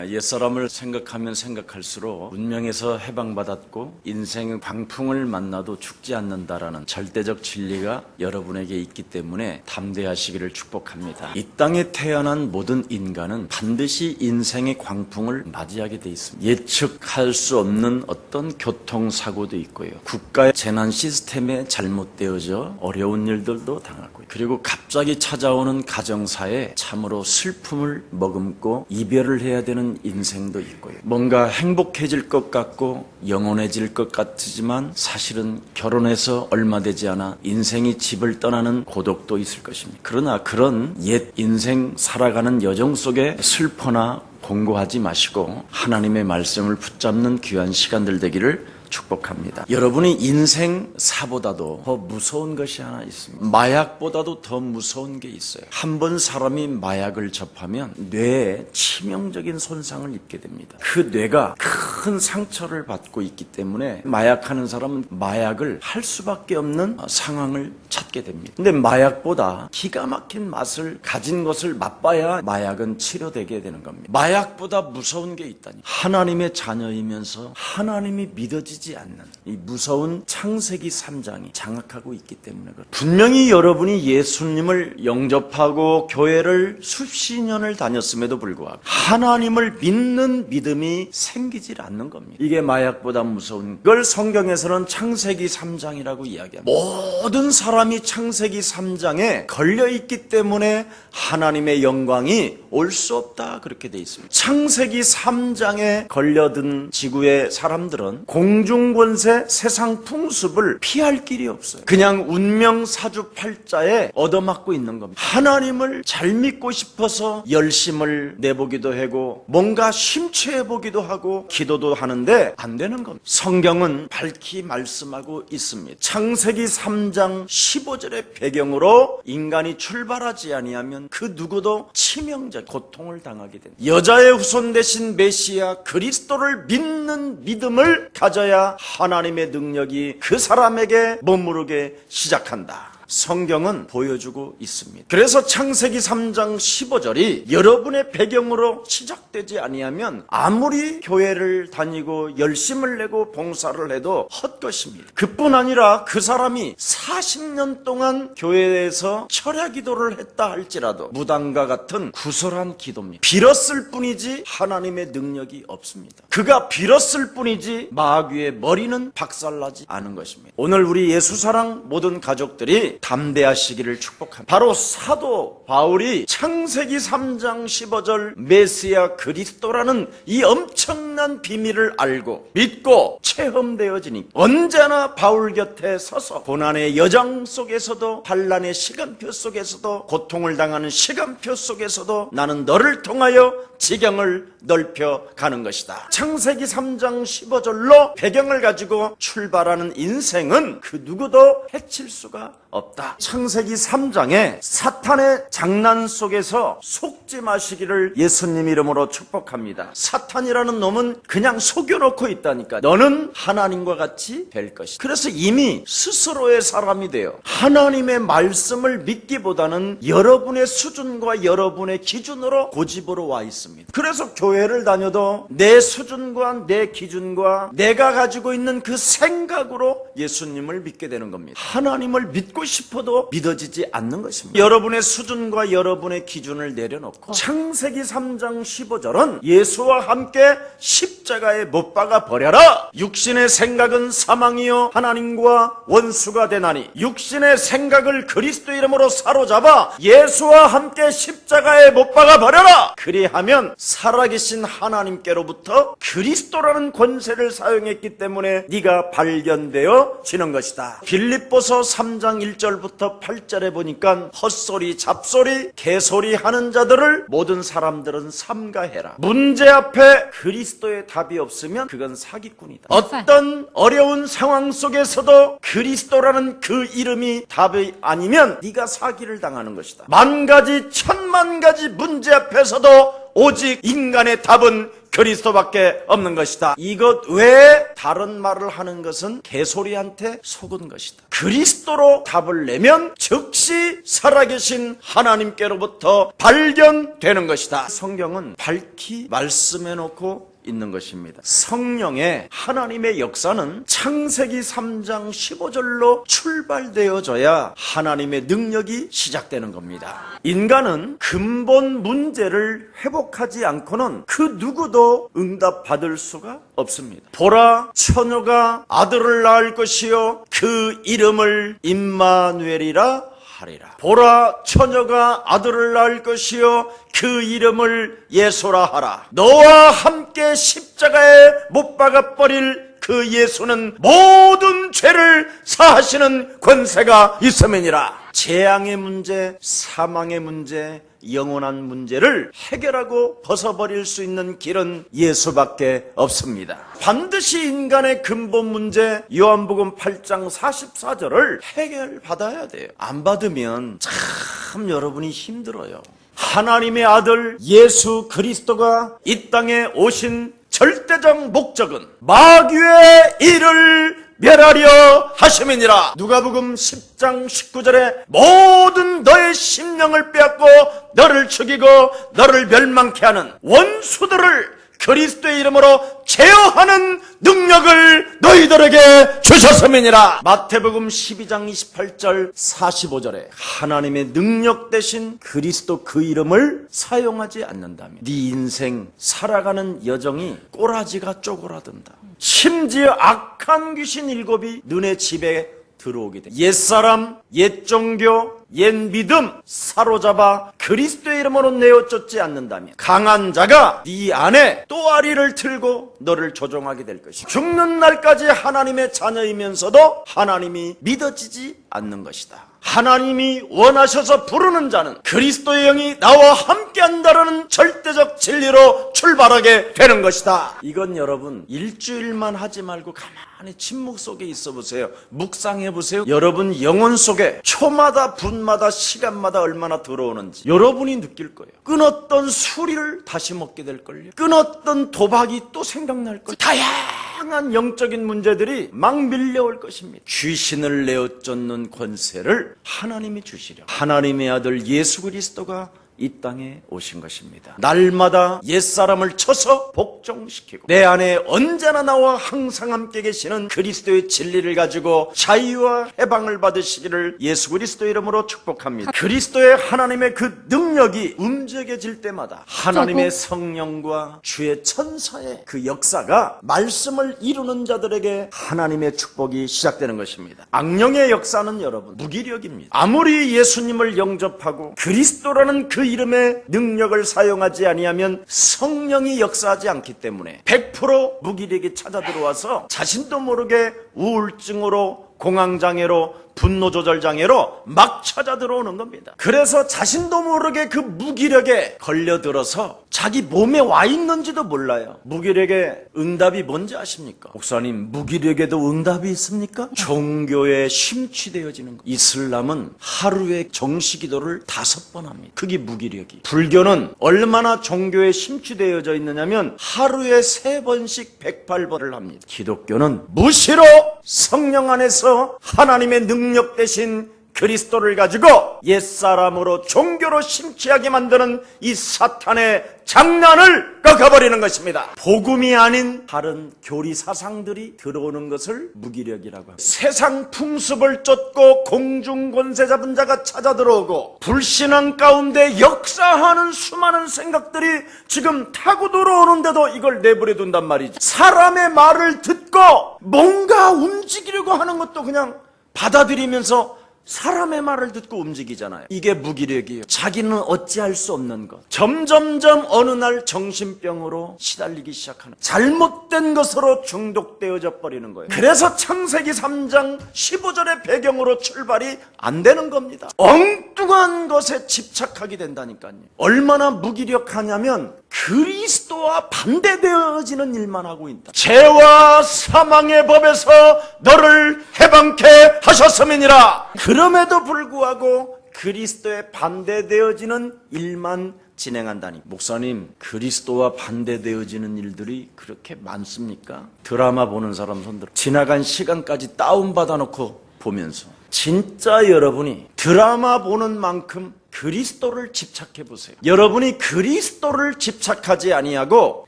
옛사람을 생각하면 생각할수록 문명에서 해방받았고 인생의 광풍을 만나도 죽지 않는다라는 절대적 진리가 여러분에게 있기 때문에 담대하시기를 축복합니다. 이 땅에 태어난 모든 인간은 반드시 인생의 광풍을 맞이하게 돼 있습니다. 예측할 수 없는 어떤 교통사고도 있고요. 국가의 재난 시스템에 잘못되어져 어려운 일들도 당하고요. 그리고 갑자기 찾아오는 가정사에 참으로 슬픔을 머금고 이별을 해야 되는 인생도 있고요. 뭔가 행복해질 것 같고 영원해질 것 같지만 사실은 결혼해서 얼마 되지 않아 인생이 집을 떠나는 고독도 있을 것입니다. 그러나 그런 옛 인생 살아가는 여정 속에 슬퍼나 공고하지 마시고 하나님의 말씀을 붙잡는 귀한 시간들 되기를 축복합니다. 여러분이 인생사보다도 더 무서운 것이 하나 있습니다. 마약보다도 더 무서운 게 있어요. 한 번 사람이 마약을 접하면 뇌에 치명적인 손상을 입게 됩니다. 그 뇌가 큰 상처를 받고 있기 때문에 마약하는 사람은 마약을 할 수밖에 없는 상황을 찾게 됩니다. 근데 마약보다 기가 막힌 맛을 가진 것을 맛봐야 마약은 치료되게 되는 겁니다. 마약보다 무서운 게 있다니. 하나님의 자녀이면서 하나님이 믿어지지 않는 이 무서운 창세기 3장이 장악하고 있기 때문에 그렇습니다. 분명히 여러분이 예수님을 영접하고 교회를 수십 년을 다녔음에도 불구하고 하나님을 믿는 믿음이 생기질 않는 겁니다. 이게 마약보다 무서운 걸 성경에서는 창세기 3장이라고 이야기합니다. 모든 사람이 창세기 3장에 걸려있기 때문에 하나님의 영광이 올 수 없다 그렇게 돼 있습니다. 창세기 3장에 걸려든 지구의 사람들은 공중권세 세상 풍습을 피할 길이 없어요. 그냥 운명 사주팔자에 얻어맞고 있는 겁니다. 하나님을 잘 믿고 싶어서 열심을 내보기도 하고 뭔가 심취해보기도 하고 기도도 하는데 안 되는 겁니다. 성경은 밝히 말씀하고 있습니다. 창세기 3장 15절의 배경으로 인간이 출발하지 아니하면 그 누구도 치명적 고통을 당하게 됩니다. 여자의 후손 되신 메시아 그리스도를 믿는 믿음을 가져야 하나님의 능력이 그 사람에게 머무르게 시작한다. 성경은 보여주고 있습니다. 그래서 창세기 3장 15절이 여러분의 배경으로 시작되지 아니하면 아무리 교회를 다니고 열심을 내고 봉사를 해도 헛것입니다. 그뿐 아니라 그 사람이 40년 동안 교회에서 철야 기도를 했다 할지라도 무당과 같은 구설한 기도입니다. 빌었을 뿐이지 하나님의 능력이 없습니다. 그가 빌었을 뿐이지 마귀의 머리는 박살나지 않은 것입니다. 오늘 우리 예수사랑 모든 가족들이 담대하시기를 축복합니다. 바로 사도 바울이 창세기 3장 15절 메시아 그리스도라는 이 엄청난 비밀을 알고 믿고 체험되어지니 언제나 바울 곁에 서서 고난의 여정 속에서도 환난의 시간표 속에서도 고통을 당하는 시간표 속에서도 나는 너를 통하여 지경을 넓혀가는 것이다. 창세기 3장 15절로 배경을 가지고 출발하는 인생은 그 누구도 해칠 수가 없다. 창세기 3장에 사탄의 장난 속에서 속지 마시기를 예수님 이름으로 축복합니다. 사탄이라는 놈은 그냥 속여놓고 있다니까. 너는 하나님과 같이 될 것이다. 그래서 이미 스스로의 사람이 되어 하나님의 말씀을 믿기보다는 여러분의 수준과 여러분의 기준으로 고집으로 와 있습니다. 그래서 교회를 다녀도 내 수준과 내 기준과 내가 가지고 있는 그 생각으로 예수님을 믿게 되는 겁니다. 하나님을 믿고 싶어도 믿어지지 않는 것입니다. 여러분의 수준과 여러분의 기준을 내려놓고 창세기 3장 15절은 예수와 함께 십자가에 못 박아 버려라. 육신의 생각은 사망이요 하나님과 원수가 되나니 육신의 생각을 그리스도 이름으로 사로잡아 예수와 함께 십자가에 못 박아 버려라. 그리하면 살아계신 하나님께로부터 그리스도라는 권세를 사용했기 때문에 네가 발견되어 지는 것이다. 빌립보서 3장 1절부터 8절에 보니까 헛소리 잡소리 개소리 하는 자들을 모든 사람들은 삼가해라. 문제 앞에 그리스도의 답이 없으면 그건 사기꾼이다. 어떤 어려운 상황 속에서도 그리스도라는 그 이름이 답이 아니면 네가 사기를 당하는 것이다. 만 가지 천만 가지 문제 앞에서도 오직 인간의 답은 그리스도밖에 없는 것이다. 이것 외에 다른 말을 하는 것은 개소리한테 속은 것이다. 그리스도로 답을 내면 즉시 살아계신 하나님께로부터 발견되는 것이다. 성경은 밝히 말씀해 놓고 있는 것입니다. 성령의 하나님의 역사는 창세기 3장 15절로 출발되어져야 하나님의 능력이 시작되는 겁니다. 인간은 근본 문제를 회복하지 않고는 그 누구도 응답받을 수가 없습니다. 보라, 처녀가 아들을 낳을 것이요 그 이름을 임마누엘이라 하리라. 보라, 처녀가 아들을 낳을 것이요 그 이름을 예수라 하라. 너와 함께 십자가에 못 박아 버릴 그 예수는 모든 죄를 사하시는 권세가 있음이니라. 재앙의 문제, 사망의 문제, 영원한 문제를 해결하고 벗어버릴 수 있는 길은 예수밖에 없습니다. 반드시 인간의 근본 문제 요한복음 8장 44절을 해결받아야 돼요. 안 받으면 참 여러분이 힘들어요. 하나님의 아들 예수 그리스도가 이 땅에 오신 절대적 목적은 마귀의 일을 멸하려 하심이니라. 누가복음 10장 19절에 모든 너의 심령을 빼앗고 너를 죽이고 너를 멸망케 하는 원수들을 그리스도의 이름으로 제어하는 능력을 너희들에게 주셨음이니라. 마태복음 12장 28절 45절에 하나님의 능력 대신 그리스도 그 이름을 사용하지 않는다면 네 인생 살아가는 여정이 꼬라지가 쪼그라든다. 심지어 악한 귀신 7이 너네 집에 들어오게 돼. 옛사람, 옛종교, 옛믿음 사로잡아 그리스도의 이름으로 내어쫓지 않는다면 강한 자가 네 안에 또아리를 틀고 너를 조종하게 될 것이다. 죽는 날까지 하나님의 자녀이면서도 하나님이 믿어지지 않는 것이다. 하나님이 원하셔서 부르는 자는 그리스도의 영이 나와 함께한다라는 절대적 진리로 출발하게 되는 것이다. 이건 여러분 일주일만 하지 말고 가만히 침묵 속에 있어 보세요. 묵상해 보세요. 여러분 영혼 속에 초마다 분마다 시간마다 얼마나 들어오는지 여러분이 느낄 거예요. 끊었던 술을 다시 먹게 될 걸요. 끊었던 도박이 또 생각날 거예요. 다양한 영적인 문제들이 막 밀려올 것입니다. 귀신을 내어쫓는 권세를 하나님이 주시려 하나님의 아들 예수 그리스도가 이 땅에 오신 것입니다. 날마다 옛사람을 쳐서 복종시키고 내 안에 언제나 나와 항상 함께 계시는 그리스도의 진리를 가지고 자유와 해방을 받으시기를 예수 그리스도 이름으로 축복합니다. 그리스도의 하나님의 그 능력이 움직여질 때마다 하나님의 성령과 주의 천사의 그 역사가 말씀을 이루는 자들에게 하나님의 축복이 시작되는 것입니다. 악령의 역사는 여러분 무기력입니다. 아무리 예수님을 영접하고 그리스도라는 그 이름의 능력을 사용하지 아니하면 성령이 역사하지 않기 때문에 100% 무기력이 찾아 들어와서 자신도 모르게 우울증으로 공황장애로 분노조절장애로 막 찾아 들어오는 겁니다. 그래서 자신도 모르게 그 무기력에 걸려들어서 자기 몸에 와 있는지도 몰라요. 무기력의 응답이 뭔지 아십니까? 목사님, 무기력에도 응답이 있습니까? 종교에 심취되어지는 것. 이슬람은 하루에 정시기도를 5번 합니다. 그게 무기력이. 불교는 얼마나 종교에 심취되어져 있느냐면 하루에 3번씩 108번을 합니다. 기독교는 무시로 성령 안에서 하나님의 능력 대신 그리스도를 가지고 옛사람으로 종교로 심취하게 만드는 이 사탄의 장난을 꺾어버리는 것입니다. 복음이 아닌 다른 교리 사상들이 들어오는 것을 무기력이라고 합니다. 세상 풍습을 쫓고 공중권세 잡은 자가 찾아 들어오고 불신앙 가운데 역사하는 수많은 생각들이 지금 타고 들어오는데도 이걸 내버려 둔단 말이죠. 사람의 말을 듣고 뭔가 움직이려고 하는 것도 그냥 받아들이면서 사람의 말을 듣고 움직이잖아요. 이게 무기력이에요. 자기는 어찌할 수 없는 것. 점점점 어느 날 정신병으로 시달리기 시작하는, 잘못된 것으로 중독되어져 버리는 거예요. 그래서 창세기 3장 15절의 배경으로 출발이 안 되는 겁니다. 엉뚱한 것에 집착하게 된다니까요. 얼마나 무기력하냐면 그리스도와 반대되어지는 일만 하고 있다. 죄와 사망의 법에서 너를 해방케 하셨음이니라. 그럼에도 불구하고 그리스도에 반대되어지는 일만 진행한다니. 목사님, 그리스도와 반대되어지는 일들이 그렇게 많습니까? 드라마 보는 사람 손들어. 지나간 시간까지 다운받아 놓고 보면서 진짜 여러분이 드라마 보는 만큼 그리스도를 집착해 보세요. 여러분이 그리스도를 집착하지 아니하고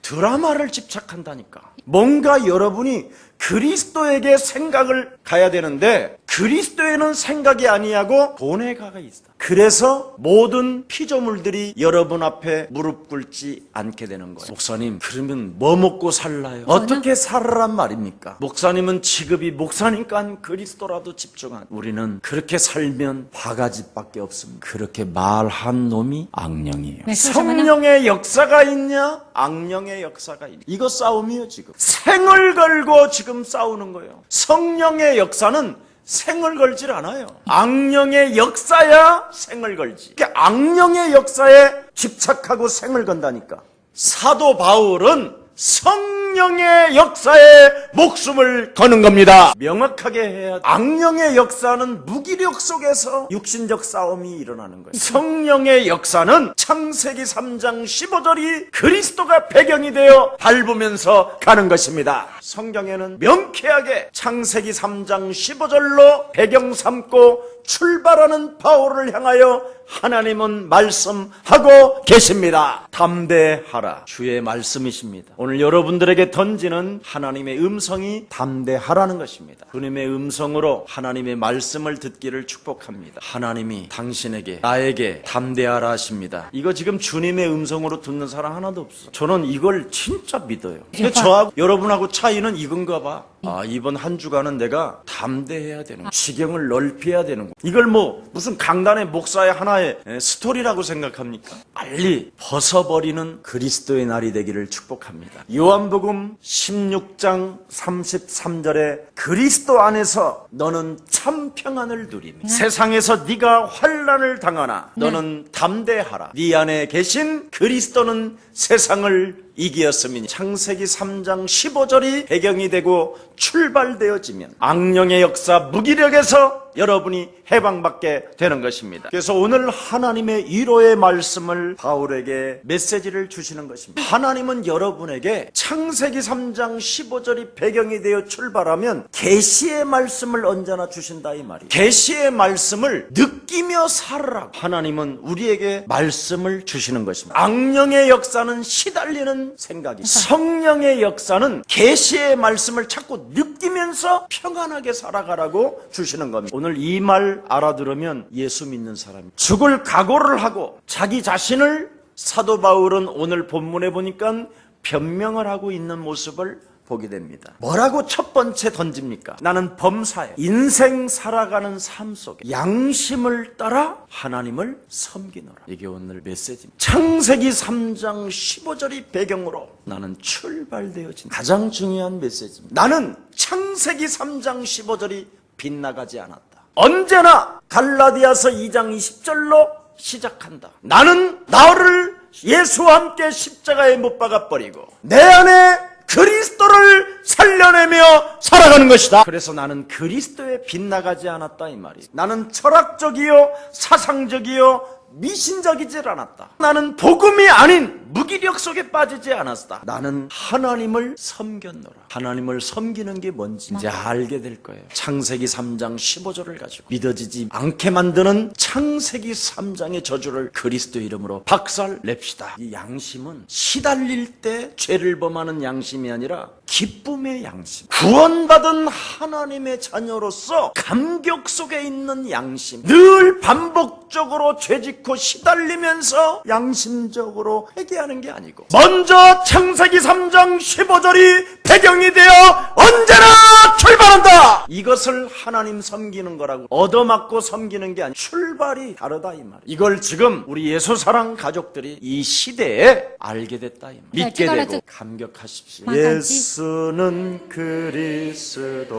드라마를 집착한다니까. 뭔가 여러분이 그리스도에게 생각을 가야 되는데 그리스도에는 생각이 아니하고 돈에 가가 있어. 그래서 모든 피조물들이 여러분 앞에 무릎 꿇지 않게 되는 거예요. 목사님, 그러면 뭐 먹고 살라요? 어떻게 살으란 말입니까? 목사님은 직업이 목사니까 그리스도라도 집중한. 우리는 그렇게 살면 바가지밖에 없습니다. 그렇게 말한 놈이 악령이에요. 네, 성령의 역사가 있냐? 악령의 역사가 있냐? 이거 싸움이에요. 지금 생을 걸고 지금 싸우는 거예요. 성령의 역사는 생을 걸질 않아요. 악령의 역사야 생을 걸지. 그러니까 악령의 역사에 집착하고 생을 건다니까. 사도 바울은 성령의 역사에 목숨을 거는 겁니다. 명확하게 해야 돼. 악령의 역사는 무기력 속에서 육신적 싸움이 일어나는 거예요. 성령의 역사는 창세기 3장 15절이 그리스도가 배경이 되어 밟으면서 가는 것입니다. 성경에는 명쾌하게 창세기 3장 15절로 배경 삼고 출발하는 바울을 향하여 하나님은 말씀하고 계십니다. 담대하라. 주의 말씀이십니다. 오늘 여러분들에게 던지는 하나님의 음성이 담대하라는 것입니다. 주님의 음성으로 하나님의 말씀을 듣기를 축복합니다. 하나님이 당신에게, 나에게 담대하라 하십니다. 이거 지금 주님의 음성으로 듣는 사람 하나도 없어. 저는 이걸 진짜 믿어요. 근데 저하고 여러분하고 차이는 이건가 봐. 아, 이번 한 주간은 내가 담대해야 되는 거야. 지경을 넓혀야 되는 거야. 이걸 뭐 무슨 강단의 목사의 하나의 스토리라고 생각합니까? 빨리 벗어버리는 그리스도의 날이 되기를 축복합니다. 요한복음 16장 33절에 그리스도 안에서 너는 참 평안을 누리며 세상에서 네가 환난을 당하나 너는 담대하라. 네 안에 계신 그리스도는 세상을 이기었음이니. 창세기 3장 15절이 배경이 되고 출발되어지면 악령의 역사 무기력에서 여러분이 해방받게 되는 것입니다. 그래서 오늘 하나님의 위로의 말씀을 바울에게 메시지를 주시는 것입니다. 하나님은 여러분에게 창세기 3장 15절이 배경이 되어 출발하면 계시의 말씀을 언제나 주신다 이 말이에요. 계시의 말씀을 느끼며 살으라고 하나님은 우리에게 말씀을 주시는 것입니다. 악령의 역사는 시달리는 생각이, 성령의 역사는 계시의 말씀을 자꾸 느끼면서 평안하게 살아가라고 주시는 겁니다. 오늘 이 말 알아들으면 예수 믿는 사람이 죽을 각오를 하고 자기 자신을 사도 바울은 오늘 본문에 보니까 변명을 하고 있는 모습을 보게 됩니다. 뭐라고 첫 번째 던집니까? 나는 범사에 인생 살아가는 삶 속에 양심을 따라 하나님을 섬기노라. 이게 오늘 메시지입니다. 창세기 3장 15절이 배경으로 나는 출발되어진 가장 중요한 메시지입니다. 나는 창세기 3장 15절이 빗나가지 않았다. 언제나 갈라디아서 2장 20절로 시작한다. 나는 나를 예수와 함께 십자가에 못 박아버리고 내 안에 그리스도를 살려내며 살아가는 것이다. 그래서 나는 그리스도에 빗나가지 않았다 이 말이에요. 나는 철학적이요 사상적이요 미신적이질 않았다. 나는 복음이 아닌 무기력 속에 빠지지 않았다. 나는 하나님을 섬겼노라. 하나님을 섬기는 게 뭔지 이제 알게 될 거예요. 창세기 3장 15절을 가지고 믿어지지 않게 만드는 창세기 3장의 저주를 그리스도 이름으로 박살냅시다. 이 양심은 시달릴 때 죄를 범하는 양심이 아니라 기쁨의 양심, 구원받은 하나님의 자녀로서 감격 속에 있는 양심, 늘 반복적으로 죄짓고 시달리면서 양심적으로 회개하는 게 아니고 먼저 창세기 3장 15절이 배경이 되어 언제나 출발한다. 이것을 하나님 섬기는 거라고 얻어맞고 섬기는 게 아니라 출발이 다르다 이 말이에요. 이걸 지금 우리 예수사랑 가족들이 이 시대에 알게 됐다 이 말이에요. 믿게 되고 감격하십시오. 예수는 그리스도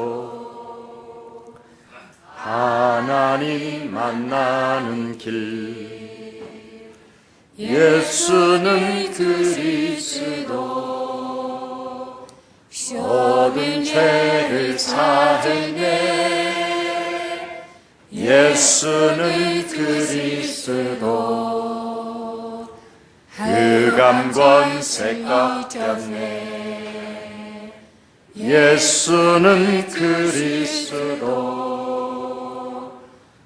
하나님 만나는 길. 예수는 그리스도 모든 죄를 사하네. 예수는 그리스도 흑암 권세 꺾였네. 예수는 그리스도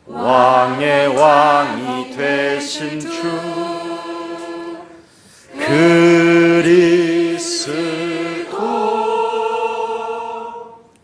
왕의 왕이 되신 주 그리스도.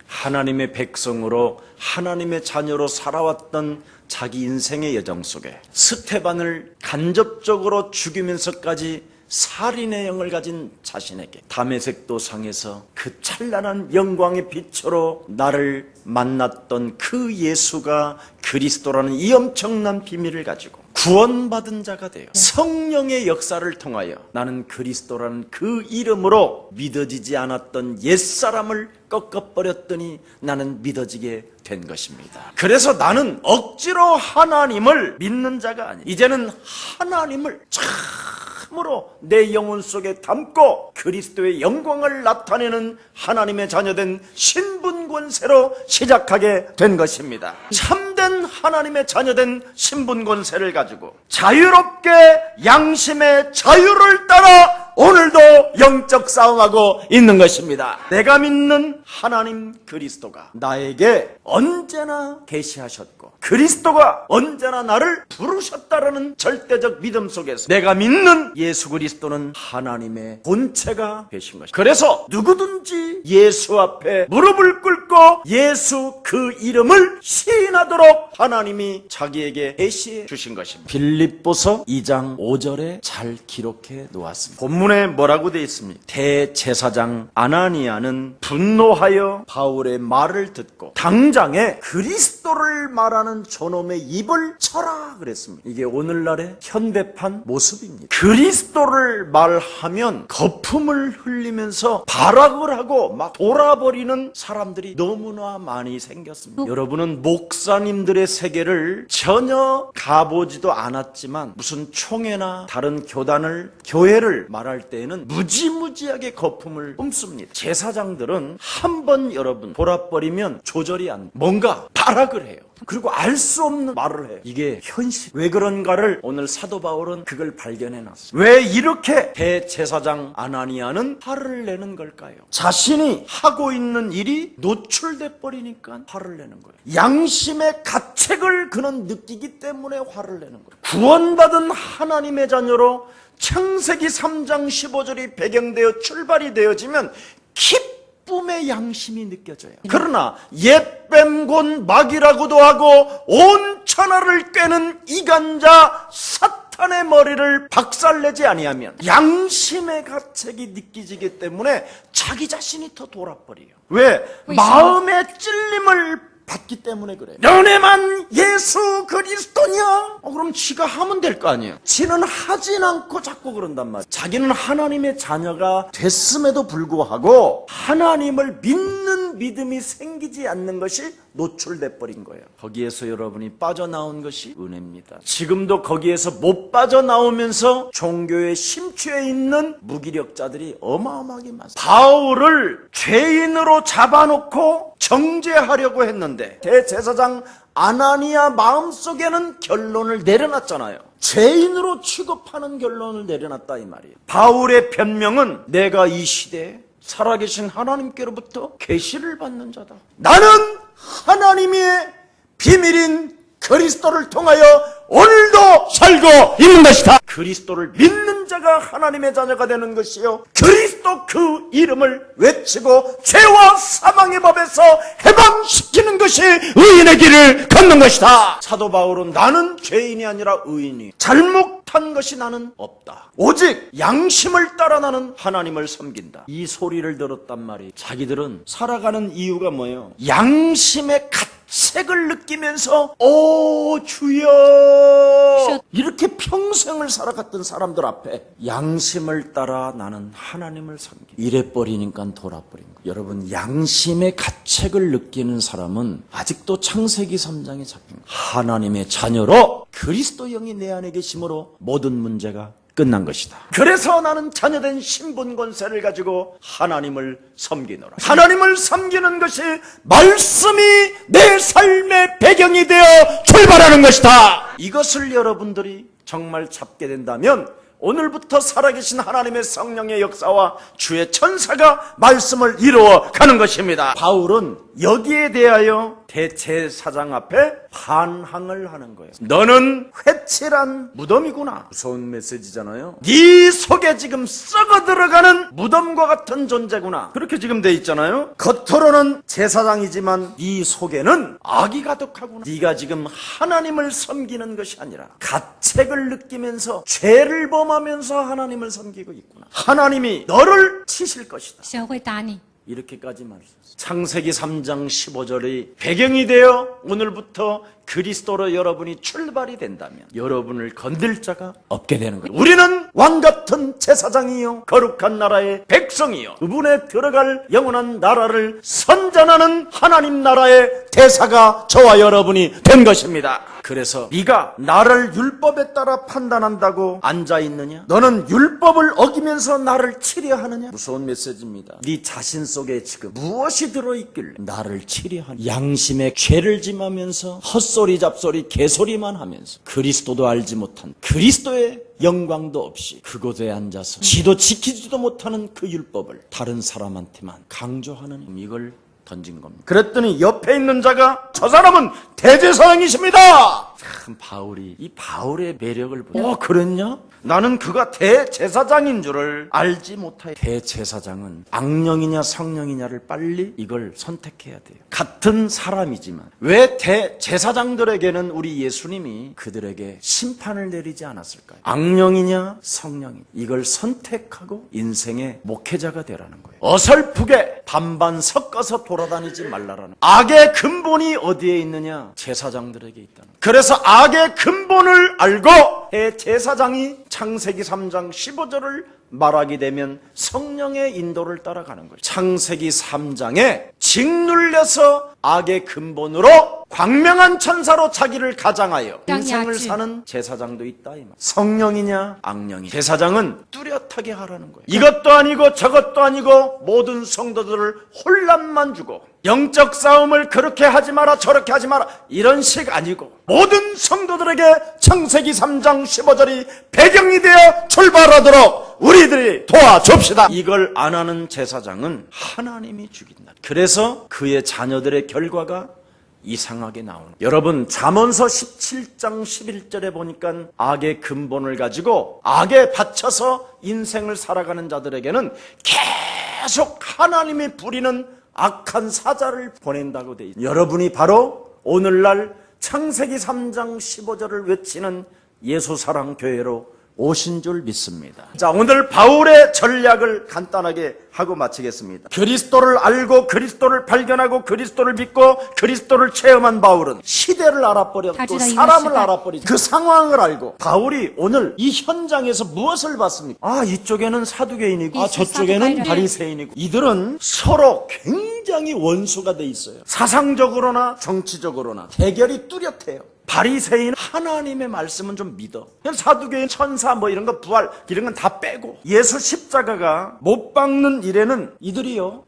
하나님의 백성으로 하나님의 자녀로 살아왔던 자기 인생의 여정 속에 스테반을 간접적으로 죽이면서까지 살인의 영을 가진 자신에게 다메섹 도상에서 그 찬란한 영광의 빛으로 나를 만났던 그 예수가 그리스도라는 이 엄청난 비밀을 가지고 구원받은 자가 되어 성령의 역사를 통하여 나는 그리스도라는 그 이름으로 믿어지지 않았던 옛사람을 꺾어버렸더니 나는 믿어지게 된 것입니다. 그래서 나는 억지로 하나님을 믿는 자가 아니에요. 이제는 하나님을 참으로 내 영혼 속에 담고 그리스도의 영광을 나타내는 하나님의 자녀된 신분권세로 시작하게 된 것입니다. 참된 하나님의 자녀된 신분권세를 가지고 자유롭게 양심의 자유를 따라 오늘도 영적 싸움하고 있는 것입니다. 내가 믿는 하나님 그리스도가 나에게 언제나 계시하셨고 그리스도가 언제나 나를 부르셨다라는 절대적 믿음 속에서 내가 믿는 예수 그리스도는 하나님의 본체가 되신 것입니다. 그래서 누구든지 예수 앞에 무릎을 꿇고 예수 그 이름을 시인하도록 하나님이 자기에게 계시해 주신 것입니다. 빌립보서 2장 5절에 잘 기록해 놓았습니다. 본문에 뭐라고 되어 있습니까? 대제사장 아나니아는 분노하여 바울의 말을 듣고 당장에 그리스도를 말하는 저놈의 입을 쳐라 그랬습니다. 이게 오늘날의 현대판 모습입니다. 그리스도를 말하면 거품을 흘리면서 발악을 하고 막 돌아버리는 사람들이 너무나 많이 생겼습니다. 여러분은 목사님들의 세계를 전혀 가보지도 않았지만 무슨 총회나 다른 교회를 말할 때에는 무지무지하게 거품을 뿜습니다. 제사장들은 한번 여러분 돌아버리면 조절이 안 돼. 뭔가 발악을 해요. 그리고 알 수 없는 말을 해요. 이게 현실. 왜 그런가를 오늘 사도 바울은 그걸 발견해놨어요. 왜 이렇게 대제사장 아나니아는 화를 내는 걸까요? 자신이 하고 있는 일이 노출돼 버리니까 화를 내는 거예요. 양심의 가책을 그는 느끼기 때문에 화를 내는 거예요. 구원받은 하나님의 자녀로 창세기 3장 15절이 배경되어 출발이 되어지면 기쁨의 양심이 느껴져요. 그러나 옛뱀곤 마귀라고도 하고 온 천하를 꿰는 이간자 사탄의 머리를 박살내지 아니하면 양심의 가책이 느껴지기 때문에 자기 자신이 더 돌아버려요. 왜? 마음의 찔림을 받기 때문에 그래. 너네만 예수 그리스도냐? 그럼 지가 하면 될 거 아니에요. 지는 하진 않고 자꾸 그런단 말이에요. 자기는 하나님의 자녀가 됐음에도 불구하고 하나님을 믿는 믿음이 생기지 않는 것이 노출돼 버린 거예요. 거기에서 여러분이 빠져나온 것이 은혜입니다. 지금도 거기에서 못 빠져나오면서 종교에 심취해 있는 무기력자들이 어마어마하게 많습니다. 바울을 죄인으로 잡아놓고 정죄하려고 했는데 대제사장 아나니아 마음속에는 결론을 내려놨잖아요. 죄인으로 취급하는 결론을 내려놨다 이 말이에요. 바울의 변명은 내가 이 시대에 살아계신 하나님께로부터 계시를 받는 자다. 나는 하나님의 비밀인 그리스도를 통하여 오늘도 살고 있는 것이다. 그리스도를 믿는 자가 하나님의 자녀가 되는 것이요, 그리스도 그 이름을 외치고 죄와 사망의 법에서 해방시키는 것이 의인의 길을 걷는 것이다. 사도 바울은 나는 죄인이 아니라 의인이, 잘못한 것이 나는 없다. 오직 양심을 따라 나는 하나님을 섬긴다. 이 소리를 들었단 말이에요. 자기들은 살아가는 이유가 뭐예요? 양심의 가책을 느끼면서 오 주여 이렇게 평생을 살아갔던 사람들 앞에 양심을 따라 나는 하나님을 섬긴다. 이래버리니까 돌아버린 거예요. 여러분, 양심의 가책을 느끼는 사람은 아직도 창세기 3장에 잡힌 거예요. 하나님의 자녀로 그리스도 영이 내 안에 계심으로 모든 문제가 끝난 것이다. 그래서 나는 자녀된 신분 권세를 가지고 하나님을 섬기노라. 하나님을 섬기는 것이 말씀이 내 삶의 배경이 되어 출발하는 것이다. 이것을 여러분들이 정말 잡게 된다면 오늘부터 살아계신 하나님의 성령의 역사와 주의 천사가 말씀을 이루어 가는 것입니다. 바울은 여기에 대하여 대제사장 앞에 반항을 하는 거예요. 너는 회칠한 무덤이구나. 무서운 메시지잖아요. 네 속에 지금 썩어 들어가는 무덤과 같은 존재구나. 그렇게 지금 돼 있잖아요. 겉으로는 제사장이지만 네 속에는 악이 가득하구나. 네가 지금 하나님을 섬기는 것이 아니라 가책을 느끼면서 죄를 범하면서 하나님을 섬기고 있구나. 하나님이 너를 치실 것이다. 神会打你。 이렇게까지 말했어요. 창세기 3장 15절이 배경이 되어 오늘부터 그리스도로 여러분이 출발이 된다면 여러분을 건들 자가 없게 되는 거예요. 우리는 왕같은 제사장이요 거룩한 나라의 백성이요 그분에 들어갈 영원한 나라를 선전하는 하나님 나라의 대사가 저와 여러분이 된 것입니다. 그래서 네가 나를 율법에 따라 판단한다고 앉아있느냐? 너는 율법을 어기면서 나를 치려하느냐? 무서운 메시지입니다. 네 자신 속에 지금 무엇이 들어있길래 나를 치려하느냐? 양심의 죄를 짐하면서 헛소리 잡소리 개소리만 하면서 그리스도도 알지 못한 그리스도의 영광도 없이 그곳에 앉아서 지도 지키지도 못하는 그 율법을 다른 사람한테만 강조하는 이걸 던진 겁니다. 그랬더니 옆에 있는 자가 저 사람은 대제사장이십니다. 참 바울이 이 바울의 매력을 보여. 그랬냐? 나는 그가 대제사장인 줄을 알지 못하여. 대제사장은 악령이냐 성령이냐를 빨리 이걸 선택해야 돼요. 같은 사람이지만 왜 대제사장들에게는 우리 예수님이 그들에게 심판을 내리지 않았을까요? 악령이냐 성령이냐 이걸 선택하고 인생의 목회자가 되라는 거예요. 어설프게 반반 섞어서 돌아다니지 말라라는. 악의 근본이 어디에 있느냐? 제사장들에게 있다는 거예요. 그래서 악의 근본을 알고 대제사장이 창세기 3장 15절을 말하게 되면 성령의 인도를 따라가는 거예요. 창세기 3장에 짓눌려서 악의 근본으로 광명한 천사로 자기를 가장하여 인생을 사는 제사장도 있다 이 말. 성령이냐 악령이냐. 제사장은 뚜렷하게 하라는 거예요. 이것도 아니고 저것도 아니고 모든 성도들을 혼란만 주고 영적 싸움을 그렇게 하지 마라 저렇게 하지 마라 이런 식 아니고 모든 성도들에게 창세기 3장 15절이 배경이 되어 출발하도록 우리들이 도와줍시다. 이걸 안 하는 제사장은 하나님이 죽인다. 그래서 그의 자녀들의 결과가 이상하게 나오는 거예요. 여러분 잠언서 17장 11절에 보니까 악의 근본을 가지고 악에 받쳐서 인생을 살아가는 자들에게는 계속 하나님이 부리는 악한 사자를 보낸다고 돼 있어요. 여러분이 바로 오늘날 창세기 3장 15절을 외치는 예수사랑교회로 오신 줄 믿습니다. 자, 오늘 바울의 전략을 간단하게 하고 마치겠습니다. 그리스도를 알고 그리스도를 발견하고 그리스도를 믿고 그리스도를 체험한 바울은 시대를 알아버렸고 사람을 알아버리고 그 상황을 알고 바울이 오늘 이 현장에서 무엇을 봤습니까? 이쪽에는 사두개인이고 저쪽에는 바리새인이고 이들은 서로 굉장히 원수가 돼 있어요. 사상적으로나 정치적으로나 대결이 뚜렷해요. 바리새인 하나님의 말씀은 좀 믿어. 그냥 사두개인 천사 뭐 이런 거 부활 이런 건 다 빼고 예수 십자가가 못 박는 일에는 이들이요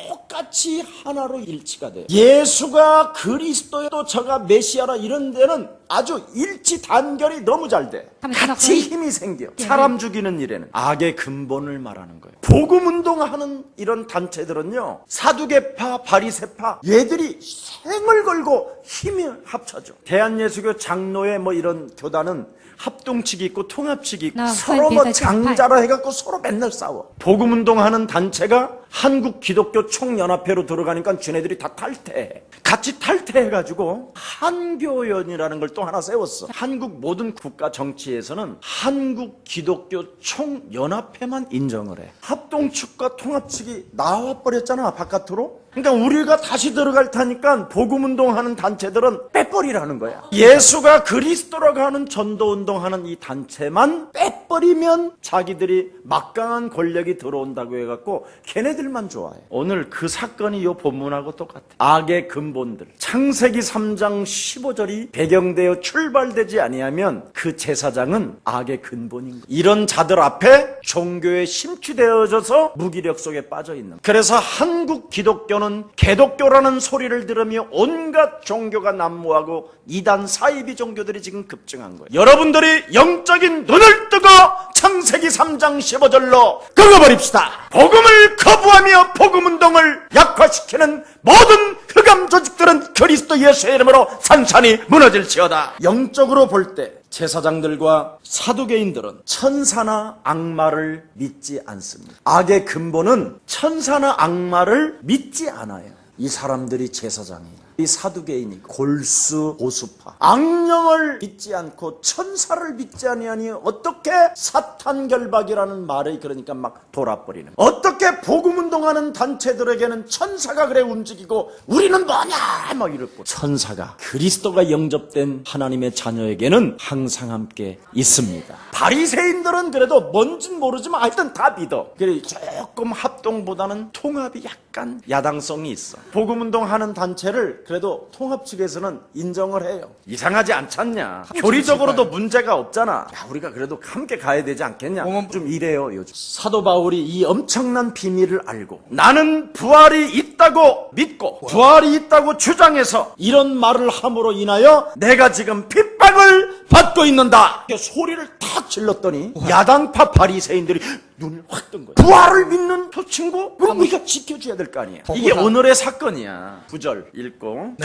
똑같이 하나로 일치가 돼요. 예수가 그리스도요 또 저가 메시아라 이런 데는 아주 일치 단결이 너무 잘 돼. 같이 힘이 생겨. 사람 죽이는 일에는 악의 근본을 말하는 거예요. 복음 운동하는 이런 단체들은요 사두개파 바리새파 얘들이 생을 걸고 힘이 합쳐져. 대한예수교 장로회 뭐 이런 교단은 합동측이 있고 통합측이 있고 서로 뭐 장자라 해갖고 서로 맨날 싸워. 복음 운동하는 단체가 한국 기독교 총연합회로 들어가니까 쟤네들이 다 탈퇴해. 같이 탈퇴해가지고 한교연이라는 걸 또 하나 세웠어. 한국 모든 국가 정치에서는 한국 기독교 총연합회만 인정을 해. 합동측과 통합측이 나와버렸잖아 바깥으로. 그러니까 우리가 다시 들어갈 테니까 복음운동하는 단체들은 빼버리라는 거야. 예수가 그리스도라고 하는 전도운동하는 이 단체만 빼버리면 자기들이 막강한 권력이 들어온다고 해갖고 걔네들만 좋아해. 오늘 그 사건이 이 본문하고 똑같아. 악의 근본들. 창세기 3장 15절이 배경되어 출발되지 아니하면 그 제사장은 악의 근본인 거야. 이런 자들 앞에 종교에 심취되어져서 무기력 속에 빠져있는. 그래서 한국 기독교는 개독교라는 소리를 들으며 온갖 종교가 난무하고 이단 사이비 종교들이 지금 급증한 거예요. 여러분들이 영적인 눈을 뜨고 창세기 3장 15절로 긁어버립시다. 복음을 거부하며 복음운동을 약화시키는 모든 흑암 조직들은 그리스도 예수의 이름으로 산산이 무너질지어다. 영적으로 볼 때 제사장들과 사두개인들은 천사나 악마를 믿지 않습니다. 악의 근본은 천사나 악마를 믿지 않아요. 이 사람들이 제사장이에요. 이 사두개인이 골수 보수파, 악령을 믿지 않고 천사를 믿지 아니하니 어떻게 사탄결박이라는 말이 그러니까 막 돌아버리는, 어떻게 복음운동하는 단체들에게는 천사가 그래 움직이고 우리는 뭐냐 막 이랬고, 천사가 그리스도가 영접된 하나님의 자녀에게는 항상 함께 있습니다. 바리새인들은 그래도 뭔진 모르지만 하여튼 다 믿어. 그래 조금 합동보다는 통합이 약간 야당성이 있어. 복음운동하는 단체를 그래도 통합 측에서는 인정을 해요. 이상하지 않잖냐. 교리적으로도 문제가 없잖아. 야, 우리가 그래도 함께 가야 되지 않겠냐. 좀 이래요 요즘. 사도 바울이 이 엄청난 비밀을 알고 나는 부활이 있다고 믿고 부활이 있다고 주장해서 이런 말을 함으로 인하여 내가 지금 핍박을 받고 있는다. 소리를 탁 질렀더니 야당파 바리새인들이 눈을 확 뜬 거예요. 부활을 믿는 저 친구? 그럼 우리가 지켜줘야 될 거 아니야. 이게 오늘의 사건이야. 9절 읽고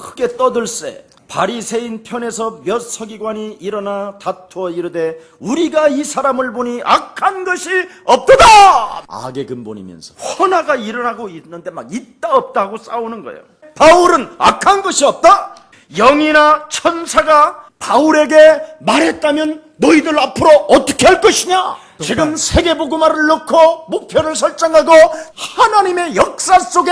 크게 떠들세. 바리새인 편에서 몇 서기관이 일어나 다투어 이르되 우리가 이 사람을 보니 악한 것이 없도다. 악의 근본이면서 헌화가 일어나고 있는데 막 있다 없다 하고 싸우는 거예요. 바울은 악한 것이 없다? 영이나 천사가 바울에게 말했다면 너희들 앞으로 어떻게 할 것이냐? 지금 세계복음화를 놓고 목표를 설정하고 하나님의 역사 속에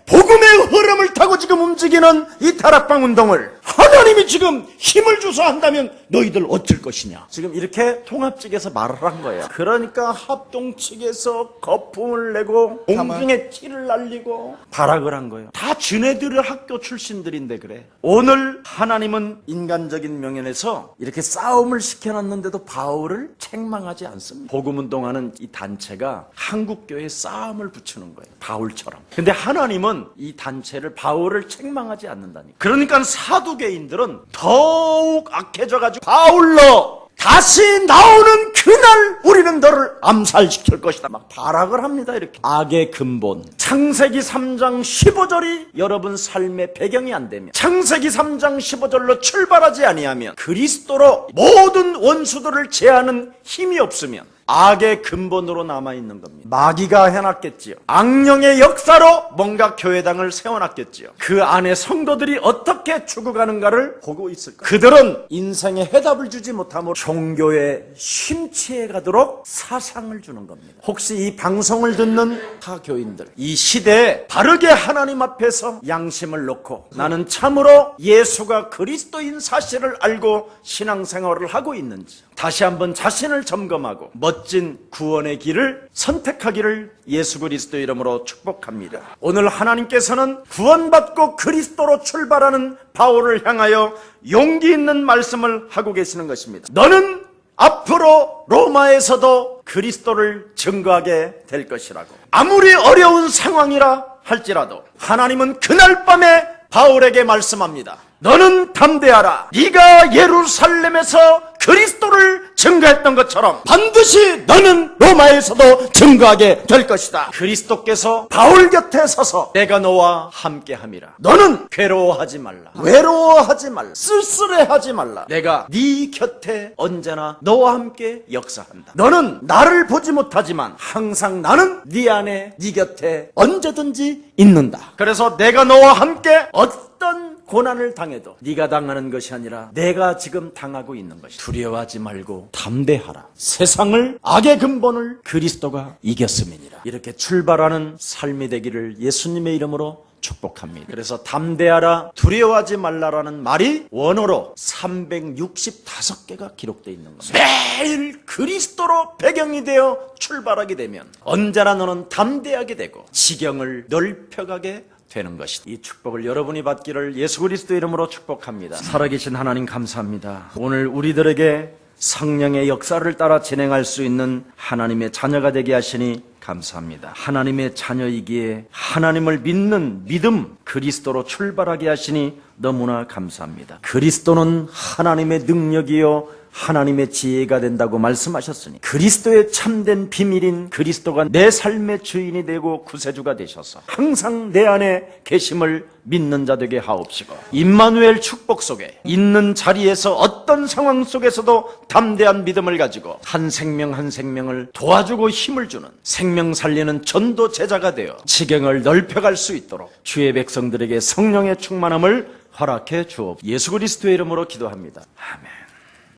복음의 흐름을 타고 지금 움직이는 이 다락방 운동을 하나님이 지금 힘을 주서 한다면 너희들 어쩔 것이냐. 지금 이렇게 통합 측에서 말을 한 거예요. 그러니까 합동 측에서 거품을 내고 공중에 티를 날리고 발악을 한 거예요. 다 지네들의 학교 출신들인데 그래. 오늘 하나님은 인간적인 면에서 이렇게 싸움을 시켜놨는데도 바울을 책망하지 않습니다. 복음 운동하는 이 단체가 한국교회에 싸움을 붙이는 거예요. 바울처럼. 근데 하나님은 이 단체를 바울을 책망하지 않는다니까. 그러니까 사두개인들은 더욱 악해져가지고 바울로 다시 나오는 그날 우리는 너를 암살시킬 것이다 막 발악을 합니다. 이렇게 악의 근본, 창세기 3장 15절이 여러분 삶의 배경이 안 되면, 창세기 3장 15절로 출발하지 아니하면, 그리스도로 모든 원수들을 제하는 힘이 없으면 악의 근본으로 남아있는 겁니다. 마귀가 해놨겠지요. 악령의 역사로 뭔가 교회당을 세워놨겠지요. 그 안에 성도들이 어떻게 죽어가는가를 보고 있을 거예요. 그들은 인생에 해답을 주지 못함으로 종교에 심취해 가도록 사상을 주는 겁니다. 혹시 이 방송을 듣는 타 교인들, 이 시대에 바르게 하나님 앞에서 양심을 놓고 나는 참으로 예수가 그리스도인 사실을 알고 신앙생활을 하고 있는지 다시 한번 자신을 점검하고 멋진 구원의 길을 선택하기를 예수 그리스도 이름으로 축복합니다. 오늘 하나님께서는 구원받고 그리스도로 출발하는 바울을 향하여 용기 있는 말씀을 하고 계시는 것입니다. 너는 앞으로 로마에서도 그리스도를 증거하게 될 것이라고. 아무리 어려운 상황이라 할지라도 하나님은 그날 밤에 바울에게 말씀합니다. 너는 담대하라. 네가 예루살렘에서 그리스도를 증거했던 것처럼 반드시 너는 로마에서도 증거하게 될 것이다. 그리스도께서 바울 곁에 서서 내가 너와 함께함이라. 너는 괴로워하지 말라. 외로워하지 말라. 쓸쓸해하지 말라. 내가 네 곁에 언제나 너와 함께 역사한다. 너는 나를 보지 못하지만 항상 나는 네 안에 네 곁에 언제든지 있는다. 그래서 내가 너와 함께 어떤 고난을 당해도 네가 당하는 것이 아니라 내가 지금 당하고 있는 것이다. 두려워하지 말고 담대하라. 세상을, 악의 근본을 그리스도가 이겼음이니라. 이렇게 출발하는 삶이 되기를 예수님의 이름으로 축복합니다. 그래서 담대하라, 두려워하지 말라라는 말이 원어로 365개가 기록되어 있는 겁니다. 매일 그리스도로 배경이 되어 출발하게 되면 언제나 너는 담대하게 되고 지경을 넓혀가게 되는 것이다. 이 축복을 여러분이 받기를 예수 그리스도 이름으로 축복합니다. 살아계신 하나님 감사합니다. 오늘 우리들에게 성령의 역사를 따라 진행할 수 있는 하나님의 자녀가 되게 하시니 감사합니다. 하나님의 자녀이기에 하나님을 믿는 믿음, 그리스도로 출발하게 하시니 너무나 감사합니다. 그리스도는 하나님의 능력이요 하나님의 지혜가 된다고 말씀하셨으니 그리스도의 참된 비밀인 그리스도가 내 삶의 주인이 되고 구세주가 되셔서 항상 내 안에 계심을 믿는 자 되게 하옵시고, 임마누엘 축복 속에 있는 자리에서 어떤 상황 속에서도 담대한 믿음을 가지고 한 생명 한 생명을 도와주고 힘을 주는 생명 살리는 전도 제자가 되어 지경을 넓혀갈 수 있도록 주의 백성들에게 성령의 충만함을 허락해 주옵소서. 예수 그리스도의 이름으로 기도합니다. 아멘.